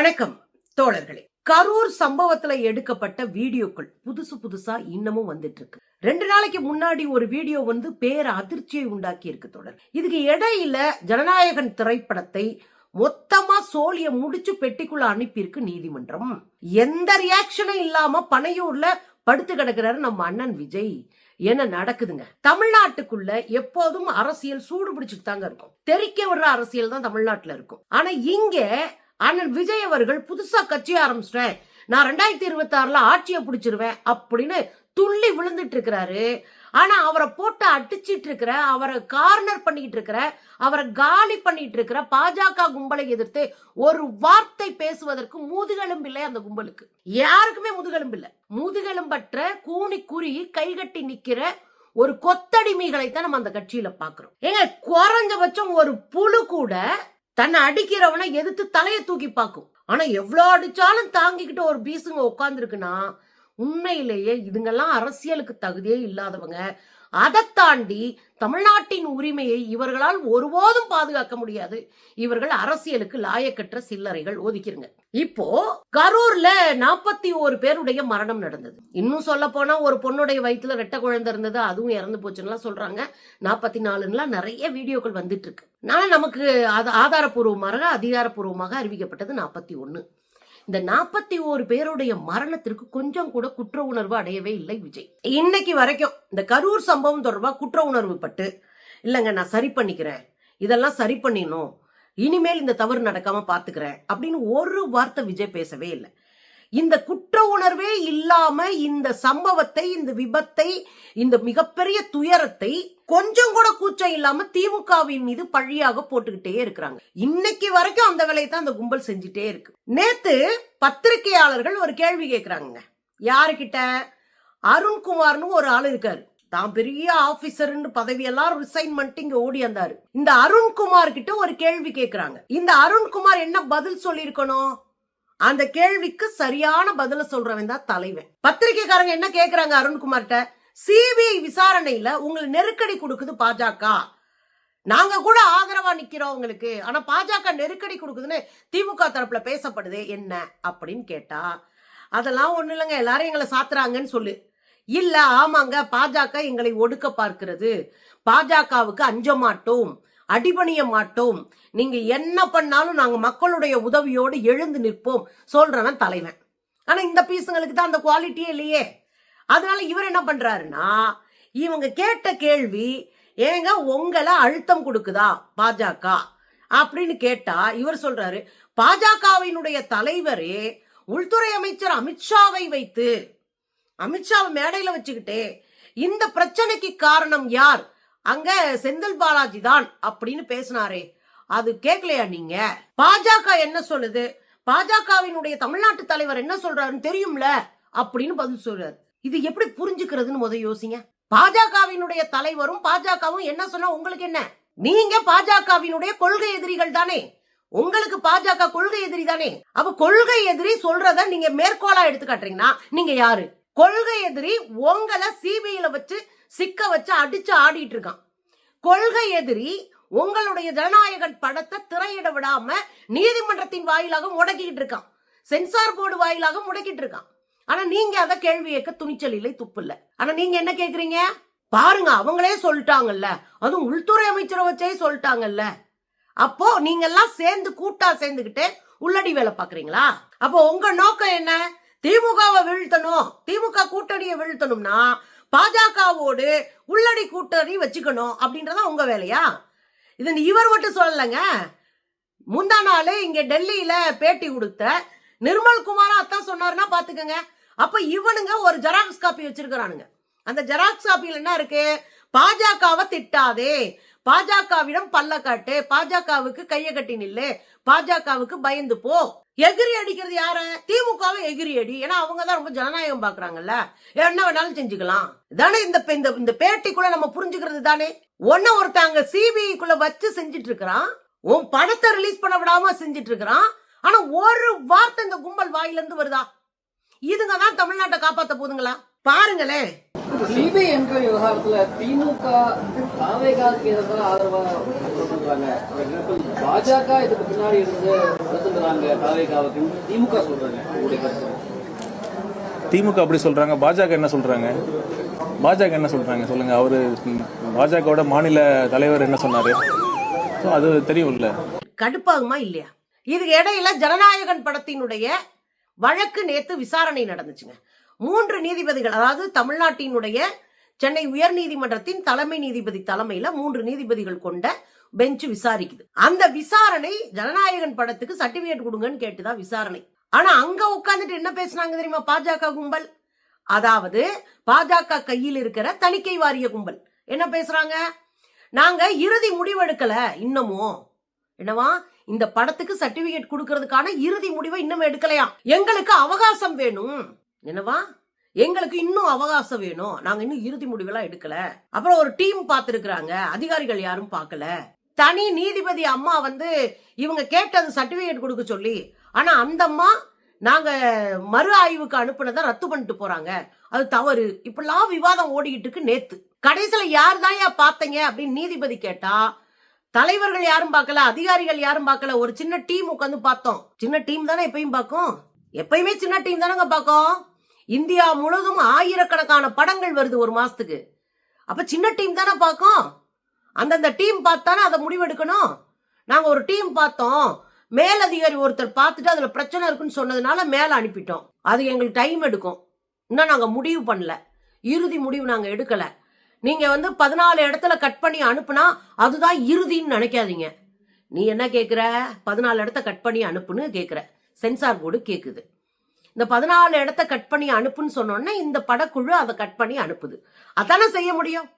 வணக்கம் தோழர்களே. கரூர் சம்பவத்துல எடுக்கப்பட்ட வீடியோக்கள் புதுசா இன்னமும் வந்துட்டு இருக்கு. 2 நாளைக்கு முன்னாடி ஒரு வீடியோ பேர அதிர்ச்சியை உண்டாக்கி இருக்கு தொடர். இதுக்கு இடையில ஜனநாயகன் திரைப்படத்தை மொத்தமா சோழிய முடிச்சு பெட்டிக்குள்ள அனுப்பியிருக்கு நீதிமன்றம். எந்த ரியாக்ஷனும் இல்லாம பனையூர்ல படுத்து கிடக்கிறாரு நம்ம அண்ணன் விஜய். என்ன நடக்குதுங்க? தமிழ்நாட்டுக்குள்ள எப்போதும் அரசியல் சூடு பிடிச்சிட்டு தாங்க இருக்கும். தெரிக்க விடுற அரசியல் தான் தமிழ்நாட்டுல இருக்கும். ஆனா இங்க அண்ணன் விஜய் அவர்கள் புதுசா கட்சி ஆரம்பிச்சிட்டேன், நான் 2026 ஆட்சியை பிடிச்சிருவேன் அப்படின்னு துள்ளி விழுந்துட்டு இருக்கிறாரு. ஆனா அவரை போட்டு அடிச்சிட்டு இருக்கிற, அவரை கார்னர் பண்ணிட்டு இருக்கிற, அவரை காலி பண்ணிட்டு இருக்கிற பாஜக கும்பலை எதிர்த்து ஒரு வார்த்தை பேசுவதற்கு முதுகெலும்பு இல்லை. அந்த கும்பலுக்கு யாருக்குமே முதுகெலும்பு இல்லை. முதுகெலும்பற்ற கூனி குறி கைகட்டி நிக்கிற ஒரு கொத்தடிமைகளைத்தான் நம்ம அந்த கட்சியில பாக்குறோம். ஏங்க, குறைஞ்சபட்சம் ஒரு புழு கூட தன்னை அடிக்கிறவனை எதிர்த்து தலையை தூக்கி பார்க்கும். ஆனா எவ்வளவு அடிச்சாலும் தாங்கிக்கிட்டு ஒரு பீசுங்க உட்கார்ந்து இருக்குன்னா உண்மையிலேயே இதுங்கெல்லாம் அரசியலுக்கு தகுதியே இல்லாதவங்க. அதை தாண்டி தமிழ்நாட்டின் உரிமையை இவர்களால் ஒருபோதும் பாதுகாக்க முடியாது. இவர்கள் அரசியலுக்கு லாயக்கற்ற சில்லறைகள். ஒதுக்கிருங்க. இப்போ கரூர்ல 41 பேருடைய மரணம் நடந்தது. இன்னும் சொல்ல போனா ஒரு பொண்ணுடைய வயிற்றுல ரெட்டை குழந்தை இருந்தது, அதுவும் இறந்து போச்சுன்னா சொல்றாங்க. 44 நிறைய வீடியோக்கள் வந்துட்டு இருக்கு. நமக்கு ஆதாரப்பூர்வமாக அதிகாரப்பூர்வமாக அறிவிக்கப்பட்டது 41. இந்த 41 பேருடைய மரணத்திற்கு கொஞ்சம் கூட குற்ற உணர்வு அடையவே இல்லை விஜய். இன்னைக்கு வரைக்கும் இந்த கரூர் சம்பவம் தொடர்பா குற்ற உணர்வு பட்டு இல்லங்க நான் சரி பண்ணிக்கிறேன், இதெல்லாம் சரி பண்ணிடணும், இனிமேல் இந்த தவறு நடக்காம பாத்துக்கிறேன் அப்படின்னு ஒரு வார்த்தை விஜய் பேசவே இல்லை. இந்த குற்ற உணர்வே இல்லாம இந்த சம்பவத்தை, இந்த விபத்தை, இந்த மிகப்பெரிய துயரத்தை கொஞ்சம் கூட கூச்சம் இல்லாம திமுகவின் மீது பழியாக போட்டுக்கிட்டே இருக்கிறாங்க. இன்னைக்கு வரைக்கும் அந்த வேலையை தான் அந்த கும்பல் செஞ்சுட்டே இருக்கு. நேத்து பத்திரிகையாளர்கள் ஒரு கேள்வி கேட்கிறாங்க. யாருக்கிட்ட? அருண்குமார்னு ஒரு ஆள் இருக்காரு, தான் பெரிய ஆபீசர்னு பதவியெல்லாம் ரிசைன் பண்ணிட்டு இங்க ஓடி வந்தாரு. இந்த அருண்குமார் கிட்ட ஒரு கேள்வி கேட்கிறாங்க. இந்த அருண்குமார் என்ன பதில் சொல்லிருக்கணும்? அந்த கேள்விக்கு சரியான பதில சொல்றவன் தான் தலைவன். பத்திரிகைக்காரங்க என்ன கேக்குறாங்க அருண்குமார்ட்ட? சிபிஐ விசாரணையில உங்களை நெருக்கடி கொடுக்குது பாஜக, நாங்க கூட ஆதரவா நிக்கிறோம் உங்களுக்கு, ஆனா பாஜக நெருக்கடி கொடுக்குதுன்னு திமுக தரப்புல பேசப்படுது என்ன அப்படின்னு கேட்டா, அதெல்லாம் ஒண்ணு இல்லைங்க, எல்லாரும் எங்களை சாத்துறாங்கன்னு சொல்லு. இல்ல, ஆமாங்க, பாஜக எங்களை ஒடுக்க பார்க்கிறது, பாஜகவுக்கு அஞ்ச மாட்டோம், அடிபணிய மாட்டோம், நீங்க என்ன பண்ணாலும் நாங்க மக்களுடைய உதவியோடு எழுந்து நிற்போம் சொல்றவன் தலைவன். ஆனா இந்த பீசுங்களுக்கு தான் அந்த குவாலிட்டியே இல்லையே. அதனால இவர் என்ன பண்றாருன்னா, இவங்க கேட்ட கேள்வி, ஏங்க உங்களை அழுத்தம் கொடுக்குதா பாஜக அப்படின்னு கேட்டா இவர் சொல்றாரு, பாஜகவினுடைய தலைவரே உள்துறை அமைச்சர் அமித்ஷாவை வைத்து, அமித்ஷாவை மேடையில வச்சுக்கிட்டே இந்த பிரச்சனைக்கு காரணம் யார்? அங்க செந்தில் பாலாஜி தான் அப்படின்னு பேசினாரே, அது கேட்கலையா நீங்க? பாஜக என்ன சொல்லுது, பாஜகவினுடைய தமிழ்நாட்டு தலைவர் என்ன சொல்றாருன்னு தெரியும்ல அப்படின்னு பதில் சொல்றாரு. இது எப்படி புரிஞ்சுக்கிறதுன்னு முதல் யோசிங்க. பாஜகவினுடைய தலைவரும் பாஜகவும் என்ன சொன்னா உங்களுக்கு என்ன? நீங்க பாஜகவினுடைய கொள்கை எதிரிகள் தானே, உங்களுக்கு பாஜக கொள்கை எதிரி தானே. அப்ப கொள்கை எதிரி சொல்றத நீங்க மேற்கோளா எடுத்து காட்டுறீங்கன்னா நீங்க யாரு? கொள்கை எதிரி உங்களை சிபிஐல வச்சு சிக்க வச்சு அடிச்சு ஆடிட்டு இருக்கான். கொள்கை எதிரி உங்களுடைய ஜனநாயகன் படத்தை திரையிட விடாம நீதிமன்றத்தின் வாயிலாக முடக்கிட்டு இருக்கான், சென்சார் போர்டு வாயிலாக முடக்கிட்டு இருக்கான். ஆனா நீங்க அத கேள்வி கேட்க துணிச்சல் இல்லை, துப்பு இல்ல. ஆனா நீங்க என்ன கேக்குறீங்க? பாருங்க, அவங்களே சொல்லிட்டாங்கல்ல, அதுவும் உள்துறை அமைச்சரை வச்சே சொல்லிட்டாங்கல்ல, அப்போ நீங்க எல்லாம் சேர்ந்து கூட்டா சேர்ந்துகிட்டு உள்ளடி வேலை பாக்குறீங்களா? அப்போ உங்க நோக்கம் என்ன? திமுகவை வீழ்த்தணும், திமுக கூட்டணியை வீழ்த்தணும்னா பாஜகவோடு உள்ளடி கூட்டணி வச்சுக்கணும் அப்படின்றத உங்க வேலையா? இது இவர் மட்டும் சொல்லலைங்க. முந்தா நாள் இங்க டெல்லியில பேட்டி கொடுத்த நிர்மல் குமாரா அத்தான் சொன்னாருன்னா பாத்துக்கங்க. அப்ப இவனுங்க ஒரு ஜெராக்ஸ் காப்பி வச்சிருக்கிறானுங்க. அந்த ஜெராக்ஸ் காப்பியில் என்ன இருக்கு? பாஜகவை திட்டாதே, பாஜகவிடம் பல்ல காட்டு, பாஜகவுக்கு கைய கட்டி நில்லு, பாஜகவுக்கு பயந்து போ. எகிரி அடிக்கிறது யார? திமுகவை எகிரி அடி. ஏன்னா அவங்கதான் ரொம்ப ஜனநாயகம் பாக்குறாங்கல்ல, என்ன வேணாலும் செஞ்சுக்கலாம் தானே. இந்த பேட்டிக்குள்ள நம்ம புரிஞ்சுக்கிறது தானே. ஒருத்தங்க சிபிஐக்குள்ள வச்சு செஞ்சிட்டு இருக்கிறான், உன் படத்தை ரிலீஸ் பண்ண விடாம செஞ்சிட்டு இருக்கிறான். ஆனா ஒரு வார்த்தை இந்த கும்பல் வாயில இருந்து வருதா? இதுங்க தான் தமிழ்நாட்டை காப்பாத்த போதுங்களா? பாருங்களேன். சிபிஐ என்கொயரி விவகாரத்துல திமுக தாவேகாவுக்கு எதிராக ஆதரவா சொல்றாங்க. பாஜக இதுக்கு பின்னாடி இருந்து நடத்துறாங்க தாவேகாவுக்கு திமுக சொல்றாங்க. திமுக அப்படி சொல்றாங்க, பாஜக என்ன சொல்றாங்க? பாஜக என்ன சொல்றாங்க சொல்லுங்க. அவரு பாஜகவோட மாநில தலைவர் என்ன சொன்னாரு? அது தெரியும்ல. கடுப்பாகுமா இல்லையா? இதுக்கு இடையில ஜனநாயகன் படத்தினுடைய வழக்கு நேத்து விசாரணை நடந்துச்சுங்க. 3 நீதிபதிகள், அதாவது தமிழ்நாட்டினுடைய சென்னை உயர் நீதிமன்றத்தின் தலைமை நீதிபதி தலைமையில 3 நீதிபதிகள் கொண்ட பெஞ்ச் விசாரிக்குது. அந்த விசாரணை ஜனநாயகன் படத்துக்கு சர்டிபிகேட் கொடுங்கன்னு கேட்டுதான் விசாரணை. ஆனா அங்க உட்கார்ந்துட்டு என்ன பேசினாங்க தெரியுமா பாஜக கும்பல்? அதாவது பாஜக கையில் இருக்கிற தணிக்கை வாரிய கும்பல் என்ன பேசுறாங்க? நாங்க இறுதி முடிவெடுக்கல இன்னமும். என்னவா? இந்த படத்துக்கு சர்டிபிகேட் கொடுக்கறதுக்கான இறுதி முடிவை இன்னும் எடுக்கலையா? எங்களுக்கு அவகாசம் வேணும். என்னவா? எங்களுக்கு இன்னும் அவகாசம் வேணும், நாங்க இன்னும் இறுதி முடிவெல்லாம் எடுக்கல. அப்புறம் ஒரு டீம் பார்த்திருக்கிறாங்க, அதிகாரிகள் யாரும் பார்க்கல. தனி நீதிபதி அம்மா இவங்க கேட்டது சர்டிபிகேட் கொடுக்க சொல்லி, ஆனா அந்த அம்மா நாங்க மறு ஆய்வுக்கு அனுப்புனதை ரத்து பண்ணிட்டு போறாங்க, அது தவறு. இப்பெல்லாம் விவாதம் ஓடிக்கிட்டு இருக்கு. நேத்து கடைசியில யார் தான் பார்த்தீங்க அப்படின்னு நீதிபதி கேட்டா, தலைவர்கள் யாரும் பார்க்கல, அதிகாரிகள் யாரும் பார்க்கல, ஒரு சின்ன டீம் உட்காந்து பார்த்தோம். சின்ன டீம் தானே எப்பயும் பார்க்கும், எப்பயுமே சின்ன டீம் தானங்க பார்க்கும். இந்தியா முழுவதும் ஆயிரக்கணக்கான படங்கள் வருது ஒரு மாசத்துக்கு. அப்ப சின்ன டீம் தானே பார்க்கும். அந்தந்த டீம் பார்த்தானே அதை முடிவெடுக்கணும். நாங்க ஒரு டீம் பார்த்தோம், மேலதிகாரி ஒருத்தர் பார்த்துட்டு அதுல பிரச்சனை இருக்குன்னு சொன்னதுனால மேல அனுப்பிட்டோம். அது எங்களுக்கு டைம் எடுக்கும். இன்னும் நாங்க முடிவு பண்ணல, இறுதி முடிவு நாங்க எடுக்கல. நீங்க 14 இடத்துல கட் பண்ணி அனுப்புனா அதுதான் இறுதின்னு நினைக்காதீங்க. நீ என்ன கேக்குற? 14 இடத்த கட் பண்ணி அனுப்புன்னு கேக்குற. சென்சார் போர்டு கேக்குது. இந்த 14 இடத்த கட் பண்ணி அனுப்புன்னு சொன்னோன்னா இந்த படக்குழு அதை கட் பண்ணி அனுப்புது. அதானே செய்ய முடியும்.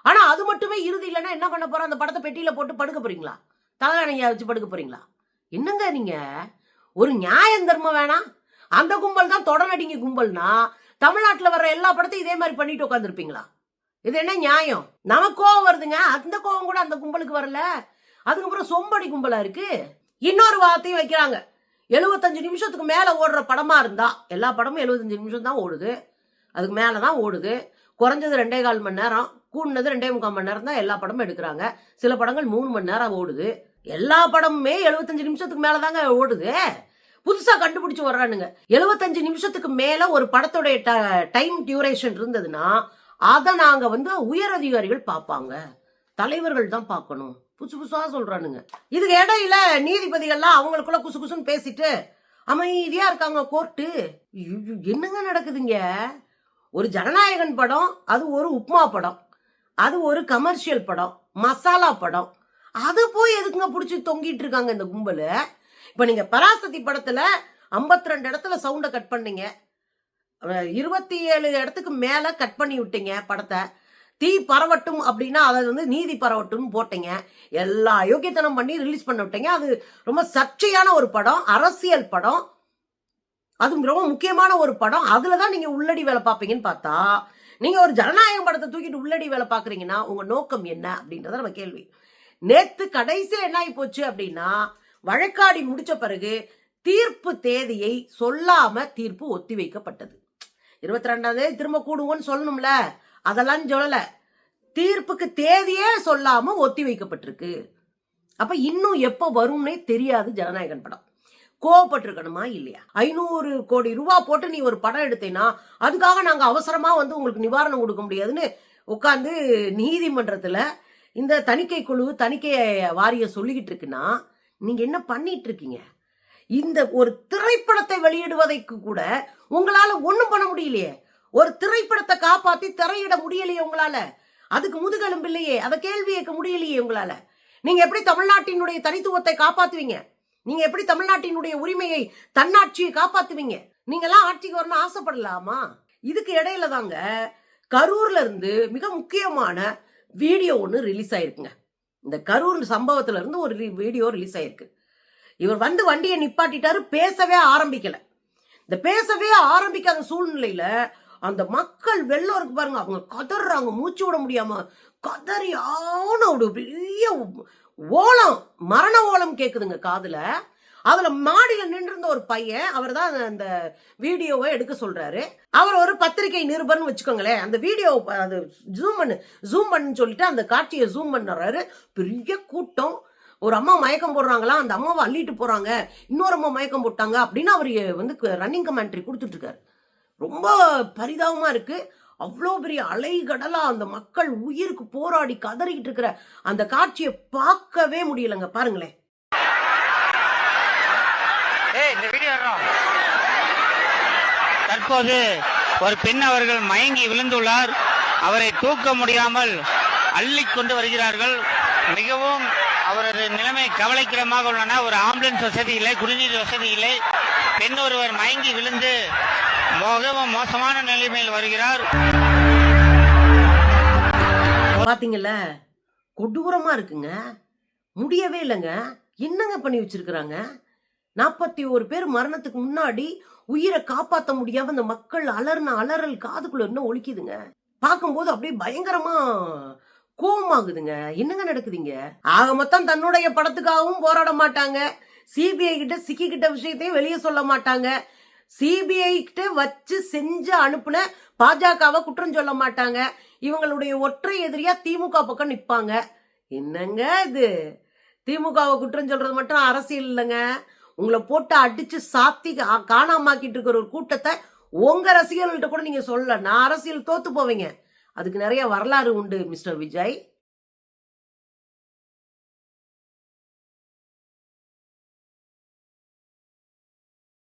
ஆனா அது மட்டுமே இறுதி இல்லைன்னா என்ன பண்ண போறோம்? அந்த படத்தை பெட்டியில போட்டு படுக்க போறீங்களா? தலையணையா வச்சு படுக்க போறீங்களா? என்னங்க நீங்க? ஒரு நியாயம் தர்மம் வேணாம்? அந்த கும்பல் தான் தொடர்நடிங்க கும்பல்னா தமிழ்நாட்டுல வர்ற எல்லா படத்தையும் இதே மாதிரி பண்ணிட்டு உட்காந்துருப்பீங்களா? இது என்ன நியாயம்? நமக்கு கோவம் வருதுங்க, அந்த கோவம் கூட அந்த கும்பலுக்கு வரல. அதுக்கப்புறம் சொம்படி கும்பலா இருக்கு. இன்னொரு வார்த்தையும் வைக்கிறாங்க, 75 நிமிஷத்துக்கு மேல ஓடுற படமா இருந்தா, எல்லா படமும் 75 நிமிஷம் தான் ஓடுது, அதுக்கு மேலதான் ஓடுது. குறைஞ்சது 2.25 மணி நேரம், கூடுனது 2.25 மணி நேரம் தான் எல்லா படமும் எடுக்கிறாங்க. சில படங்கள் 3 மணி நேரம் ஓடுது. எல்லா படமுமே 75 நிமிஷத்துக்கு மேலதாங்க ஓடுது. புதுசா கண்டுபிடிச்சு வர்றானுங்க. 75 நிமிஷத்துக்கு மேல ஒரு படத்துடைய டைம் டியூரேஷன் இருந்ததுன்னா அதை நாங்க உயர் அதிகாரிகள் பார்ப்பாங்க, தலைவர்கள் தான் பார்க்கணும். புதுசு புதுசா சொல்றானுங்க. இதுக்கு இடையில நீதிபதிகள்லாம் அவங்களுக்குள்ள குசு குசுன்னு பேசிட்டு அமைதியா இருக்காங்க. கோர்ட்டு என்னங்க நடக்குதுங்க? ஒரு ஜனநாயகன் படம், அது ஒரு உப்மா படம், அது ஒரு கமர்ஷியல் படம், மசாலா படம், அது போய் எதுக்குங்க புடிச்சு தொங்கிட்டு இருக்காங்க இந்த கும்பல்? இப்ப நீங்க பராசக்தி படத்துல 52 இடத்துல சவுண்ட கட் பண்ணீங்க, 27 இடத்துக்கு மேல கட் பண்ணி விட்டீங்க படத்தை. தீ பரவட்டும் அப்படின்னா அதை நீதி பரவட்டும் போட்டீங்க. எல்லா யோக்கியத்தனம் பண்ணி ரிலீஸ் பண்ண விட்டீங்க. அது ரொம்ப சர்ச்சையான ஒரு படம், அரசியல் படம், அது ரொம்ப முக்கியமான ஒரு படம். அதுலதான் நீங்க உள்ளடி வேலை பார்ப்பீங்கன்னு பார்த்தா, நீங்க ஒரு ஜனநாயகம் படத்தை தூக்கிட்டு உள்ளடி வேலை பாக்குறீங்கன்னா உங்க நோக்கம் என்ன அப்படின்றத நம்ம கேள்வி. நேத்து கடைசியில் என்ன ஆகி போச்சு அப்படின்னா, வழக்காடி முடிச்ச பிறகு தீர்ப்பு தேதியை சொல்லாம தீர்ப்பு ஒத்தி வைக்கப்பட்டது. 22ஆம் தேதி திரும்ப கூடுவோன்னு சொல்லணும்ல, அதெல்லாம் சொல்லல. தீர்ப்புக்கு தேதியே சொல்லாம ஒத்தி வைக்கப்பட்டிருக்கு. அப்ப இன்னும் எப்ப வரும்னே தெரியாது ஜனநாயகன் படம். கோவப்பட்டிருக்கணுமா இல்லையா? 500 கோடி ரூபாய் போட்டு நீ ஒரு படம் எடுத்தேன்னா அதுக்காக நாங்க அவசரமா உங்களுக்கு நிவாரணம் கொடுக்க முடியாதுன்னு உட்கார்ந்து நீதிமன்றத்துல இந்த தணிக்கை குழு தணிக்கை வாரிய சொல்லிக்கிட்டு இருக்குன்னா நீங்க என்ன பண்ணிட்டு இருக்கீங்க? இந்த ஒரு திரைப்படத்தை வெளியிடுவதற்கு கூட உங்களால ஒண்ணும் பண்ண முடியலையே. ஒரு திரைப்படத்தை காப்பாத்தி திரையிட முடியலையே உங்களால. அதுக்கு முதுகெலும்பு இல்லையே, அதை கேள்வி கேட்க முடியலையே உங்களால. நீங்க எப்படி தமிழ்நாட்டினுடைய தனித்துவத்தை காப்பாத்துவீங்க? நீங்க எப்படி தமிழ்நாட்டினுடைய உரிமையை, தன்னாட்சியை காப்பாத்துவீங்க? நீங்க எல்லாம் ஆட்சிக்கு வரணும் ஆசைப்படலாமா? இதுக்கு இடையில தாங்க கரூர்ல இருந்து மிக முக்கியமான வீடியோ ஒன்று ரிலீஸ் ஆயிருக்குங்க. இந்த கரூர் சம்பவத்துல இருந்து ஒரு வீடியோ ரிலீஸ் ஆயிருக்கு. இவர் வண்டியை நிப்பாட்டிட்டாரு, பேசவே ஆரம்பிக்கல. இந்த பேசவே ஆரம்பிக்காத சூழ்நிலையில அந்த மக்கள் வெள்ளம் இருக்கு பாருங்க, அவங்க கதறாங்க, மூச்சு விட முடியாம கதறியான ஒரு பெரிய ஓலம், மரண ஓலம் கேக்குதுங்க காதுல. அதுல மாடியில நின்றிருந்த ஒரு பையன், அவர் தான் அந்த வீடியோவை எடுக்க சொல்றாரு. அவர் ஒரு பத்திரிகை நிருபர்னு வச்சுக்கோங்களேன். அந்த வீடியோ அது ஜூம் பண்ணு சொல்லிட்டு அந்த காட்சியை ஜூம் பண்ணுறாரு. பெரிய கூட்டம். ஒரு அம்மா மயக்கம் போடுறாங்களா, அந்த அம்மாவை அள்ளிட்டு போறாங்க, இன்னொரு அம்மா மயக்கம் போட்டாங்க அப்படின்னு அவர் வந்து ரன்னிங் கமெண்ட்ரி கொடுத்துட்டு இருக்காரு. ரொம்ப பரிதாபமா இருக்கு. அவ்வளோ பெரிய அலைகடலா அந்த மக்கள் உயிருக்கு போராடி கதறிக்கிட்டு இருக்கிற அந்த காட்சியை பார்க்கவே முடியலங்க. பாருங்களேன். தற்போது ஒரு பெண் அவர்கள் மயங்கி விழுந்துள்ளார். அவரை தூக்க முடியாமல் அள்ளி கொண்டு வருகிறார்கள். மிகவும் அவரது நிலைமை கவலைக்கிடமாக உள்ளன. ஒரு ஆம்புலன்ஸ் வசதி இல்லை, குடிநீர் வசதி இல்லை. பெண் ஒருவர் மயங்கி விழுந்து மிகவும் மோசமான நிலைமையில் வருகிறார். பாத்தீங்கல்ல, கொடூரமா இருக்குங்க. முடியவே இல்லைங்க. என்னங்க பண்ணி வச்சிருக்கிறாங்க? 41 பேர் மரணத்துக்கு முன்னாடி உயிரை காப்பாற்ற முடியாம அந்த மக்கள் அலறல் காதுக்குள்ள இன்னும் ஒலிக்குதுங்க. பார்க்கும்போது அப்படியே பயங்கரமா கோவமாகுதுங்க. என்னங்க நடக்குதுங்க? ஆக மொத்தம் தன்னுடைய படத்துக்காகவும் போராட மாட்டாங்க. சிபிஐ கிட்ட சிக்கிக்கிட்ட விஷயத்தையும் வெளியே சொல்ல மாட்டாங்க. சிபிஐ கிட்ட வச்சு செஞ்சு அனுப்புன பாஜகவை குற்றம் சொல்ல மாட்டாங்க. இவங்களுடைய ஒற்றை எதிரியா திமுக பக்கம் நிப்பாங்க. என்னங்க இது? திமுகவை குற்றம் சொல்றது மட்டும் அரசியல் இல்லைங்க. உங்களை போட்டு அடிச்சு சாத்தி காணாமாக்கிட்டு இருக்கிற ஒரு கூட்டத்தை உங்க ரசிகர்கள்ட்ட கூட நீங்க சொல்லல. நான் அரசியல் தோத்து போவீங்க. அதுக்கு நிறைய வரலாறு உண்டு மிஸ்டர் விஜய்.